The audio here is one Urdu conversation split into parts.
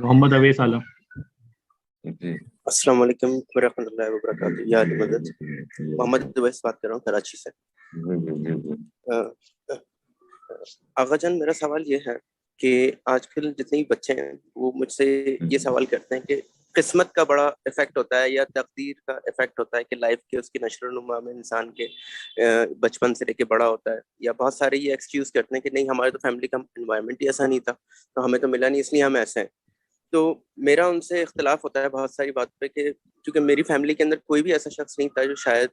محمد اویس عالم. جی السلام علیکم ورحمۃ اللہ وبرکاتہ. یا علی مدد. محمد اویس بات کر رہا ہوں کراچی سے. آغا جان میرا سوال یہ ہے کہ آج کل جتنے بچے ہیں وہ مجھ سے یہ سوال کرتے ہیں کہ قسمت کا بڑا افیکٹ ہوتا ہے یا تقدیر کا افیکٹ ہوتا ہے کہ لائف کے اس کی نشو و نما میں انسان کے بچپن سے لے کے بڑا ہوتا ہے, یا بہت سارے یہ ایکسکیوز کرتے ہیں کہ نہیں ہمارے تو فیملی کا انوائرمنٹ ہی ایسا نہیں تھا تو ہمیں تو ملا نہیں اس لیے ہم ایسے ہیں. تو میرا ان سے اختلاف ہوتا ہے بہت ساری بات پہ کہ کیونکہ میری فیملی کے اندر کوئی بھی ایسا شخص نہیں تھا جو شاید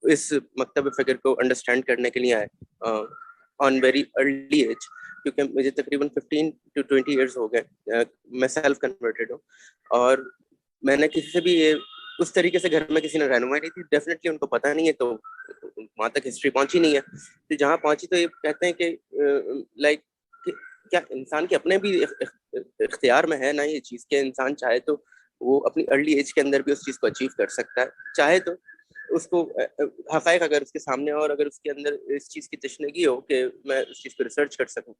اس مکتب فکر کو انڈرسٹینڈ کرنے کے لیے آئے آن ویری ارلی ایج, کیونکہ مجھے تقریباً 15 to 20 ایئرس ہو گئے. میں سیلف کنورٹیڈ ہوں اور میں نے کسی سے بھی یہ اس طریقے سے گھر میں کسی نے رہنمائی نہیں تھی. ڈیفینیٹلی ان کو پتہ نہیں ہے تو وہاں تک ہسٹری پہنچی نہیں ہے. تو جہاں پہنچی تو یہ کہتے ہیں کہ لائک کیا انسان کے اپنے بھی اختیار میں ہے نا یہ چیز کہ انسان چاہے تو وہ اپنی ارلی ایج کے اندر بھی اس چیز کو اچیو کر سکتا ہے, چاہے تو اس کو حقائق اگر اس کے سامنے اور اگر اس کے اندر اس چیز کی تشنگی ہو کہ میں اس چیز کو ریسرچ کر سکوں.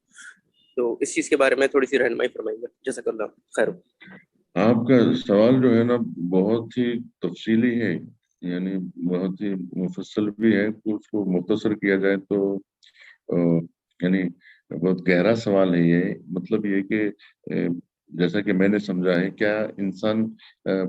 تو اس چیز کے بارے میں تھوڑی سی رہنمائی فرمائیے. جزاک اللہ خیر. آپ کا سوال جو ہے نا بہت ہی تفصیلی ہے, یعنی بہت ہی مفصل بھی ہے. اس کو مختصر کیا جائے تو یعنی بہت گہرا سوال ہے یہ. مطلب یہ کہ جیسا کہ میں نے سمجھا ہے, کیا انسان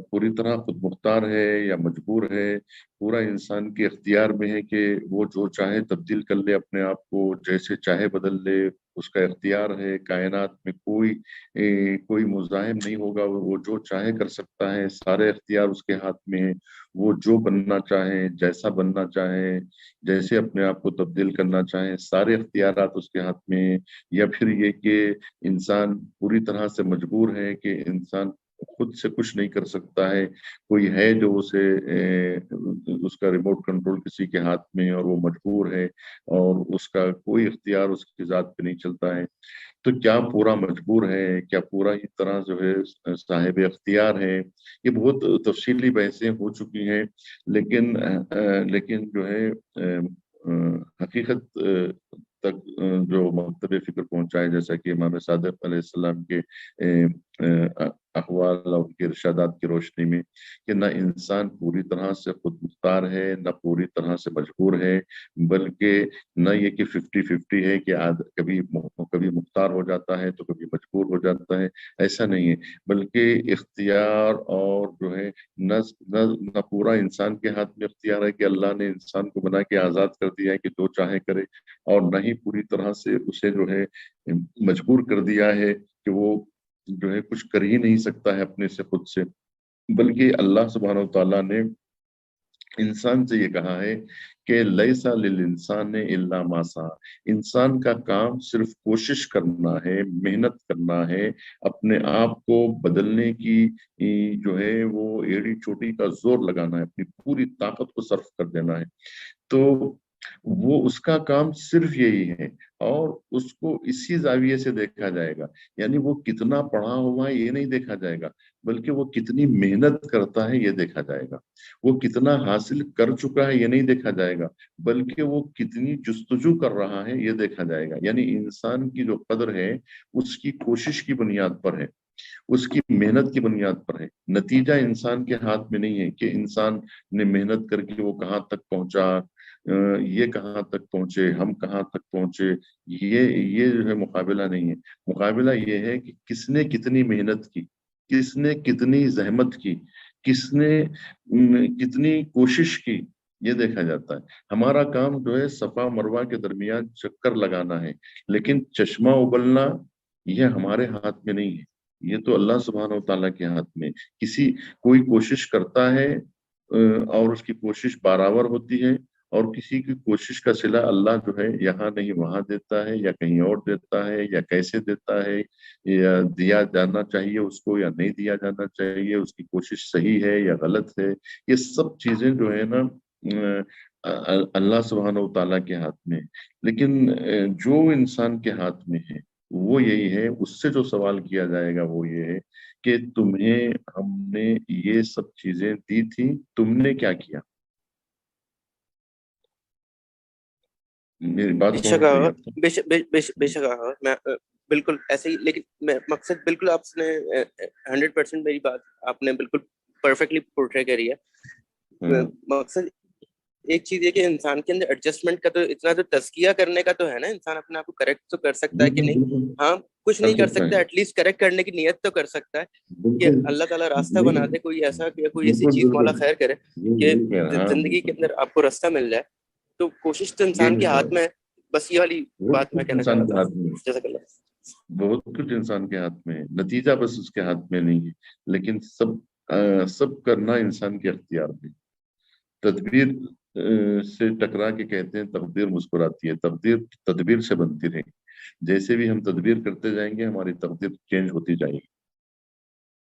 پوری طرح خود مختار ہے یا مجبور ہے؟ پورا انسان کے اختیار میں ہے کہ وہ جو چاہے تبدیل کر لے اپنے آپ کو, جیسے چاہے بدل لے, اس کا اختیار ہے. کائنات میں کوئی مزاحم نہیں ہوگا, وہ جو چاہے کر سکتا ہے. سارے اختیار اس کے ہاتھ میں ہیں. وہ جو بننا چاہے, جیسا بننا چاہے, جیسے اپنے آپ کو تبدیل کرنا چاہے, سارے اختیارات اس کے ہاتھ میں ہیں. یا پھر یہ کہ انسان پوری طرح سے مجبور ہے کہ انسان خود سے کچھ نہیں کر سکتا ہے, کوئی ہے جو اسے اس کا ریموٹ کنٹرول کسی کے ہاتھ میں ہے اور وہ مجبور ہے اور اس کا کوئی اختیار اس کی ذات پہ نہیں چلتا ہے. تو کیا پورا مجبور ہے, کیا پورا ہی طرح جو ہے صاحب اختیار ہے؟ یہ بہت تفصیلی بحثیں ہو چکی ہیں, لیکن جو ہے حقیقت تک جو مکتب فکر پہنچائے, جیسا کہ امام صادق علیہ السلام کے احوال اور ان کے ارشادات کی روشنی میں, کہ نہ انسان پوری طرح سے خود مختار ہے, نہ پوری طرح سے مجبور ہے, بلکہ نہ یہ کہ 50-50 ہے کہ کبھی مختار ہو جاتا ہے تو کبھی مجبور ہو جاتا ہے. ایسا نہیں ہے, بلکہ اختیار اور جو ہے نہ پورا انسان کے ہاتھ میں اختیار ہے کہ اللہ نے انسان کو بنا کے آزاد کر دیا ہے کہ جو چاہے کرے, اور نہ ہی پوری طرح سے اسے جو ہے مجبور کر دیا ہے کہ وہ جو ہے کچھ کر ہی نہیں سکتا ہے اپنے سے خود سے. بلکہ اللہ سبحانہ و تعالیٰ نے انسان سے یہ کہا ہے کہ لیسا للانسان الا ما سعی. انسان کا کام صرف کوشش کرنا ہے, محنت کرنا ہے, اپنے آپ کو بدلنے کی جو ہے وہ ایڑی چوٹی کا زور لگانا ہے, اپنی پوری طاقت کو صرف کر دینا ہے. تو وہ اس کا کام صرف یہی ہے, اور اس کو اسی زاویے سے دیکھا جائے گا. یعنی وہ کتنا پڑھا ہوا ہے یہ نہیں دیکھا جائے گا, بلکہ وہ کتنی محنت کرتا ہے یہ دیکھا جائے گا. وہ کتنا حاصل کر چکا ہے یہ نہیں دیکھا جائے گا, بلکہ وہ کتنی جستجو کر رہا ہے یہ دیکھا جائے گا. یعنی انسان کی جو قدر ہے اس کی کوشش کی بنیاد پر ہے, اس کی محنت کی بنیاد پر ہے. نتیجہ انسان کے ہاتھ میں نہیں ہے کہ انسان نے محنت کر کے وہ کہاں تک پہنچا, یہ کہاں تک پہنچے, ہم کہاں تک پہنچے. یہ جو ہے مقابلہ نہیں ہے. مقابلہ یہ ہے کہ کس نے کتنی محنت کی, کس نے کتنی زحمت کی, کس نے کتنی کوشش کی, یہ دیکھا جاتا ہے. ہمارا کام جو ہے صفا مروہ کے درمیان چکر لگانا ہے, لیکن چشمہ ابلنا یہ ہمارے ہاتھ میں نہیں ہے, یہ تو اللہ سبحانہ و تعالیٰ کے ہاتھ میں. کوئی کوشش کرتا ہے اور اس کی کوشش برابر ہوتی ہے, اور کسی کی کوشش کا صلہ اللہ جو ہے یہاں نہیں وہاں دیتا ہے, یا کہیں اور دیتا ہے, یا کیسے دیتا ہے, یا دیا جانا چاہیے اس کو یا نہیں دیا جانا چاہیے, اس کی کوشش صحیح ہے یا غلط ہے. یہ سب چیزیں جو ہے نا اللہ سبحانہ و تعالیٰ کے ہاتھ میں. لیکن جو انسان کے ہاتھ میں ہے وہ یہی ہے. اس سے جو سوال کیا جائے گا وہ یہ ہے کہ تمہیں ہم نے یہ سب چیزیں دی تھی, تم نے کیا کیا؟ میری بات بے شک میں بالکل ایسے ہی، لیکن مقصد بالکل آپ نے 100% میری بات آپ نے بالکل پرفیکٹلی پورٹری کری ہے. مقصد ایک چیز یہ کہ انسان کے اندر ایڈجسٹمنٹ کا تو اتنا تو تزکیہ کرنے کا تو ہے نا، انسان اپنے آپ کو کریکٹ تو کر سکتا ہے کہ نہیں. ہاں کچھ نہیں کر سکتا، ایٹ لیسٹ کریکٹ کرنے کی نیت تو کر سکتا ہے کہ اللہ تعالیٰ راستہ بنا دے، کوئی ایسا کہ کوئی ایسی چیز مولا خیر کرے کہ زندگی کے اندر آپ کو راستہ مل جائے. تو کوشش تو انسان کے ہاتھ میں ہے. بس یہ والی بات میں کہنا چاہ رہا تھا. جزاک اللہ. بہت کچھ انسان کے ہاتھ میں ہے، نتیجہ بس اس کے ہاتھ میں نہیں ہے، لیکن سب کرنا انسان کے اختیار میں. تدبیر سے ٹکرا کے کہتے ہیں تقدیر مسکراتی ہے. تدبیر سے بنتی رہے. جیسے بھی ہم تدبیر کرتے جائیں گے ہماری تقدیر چینج ہوتی جائے گی.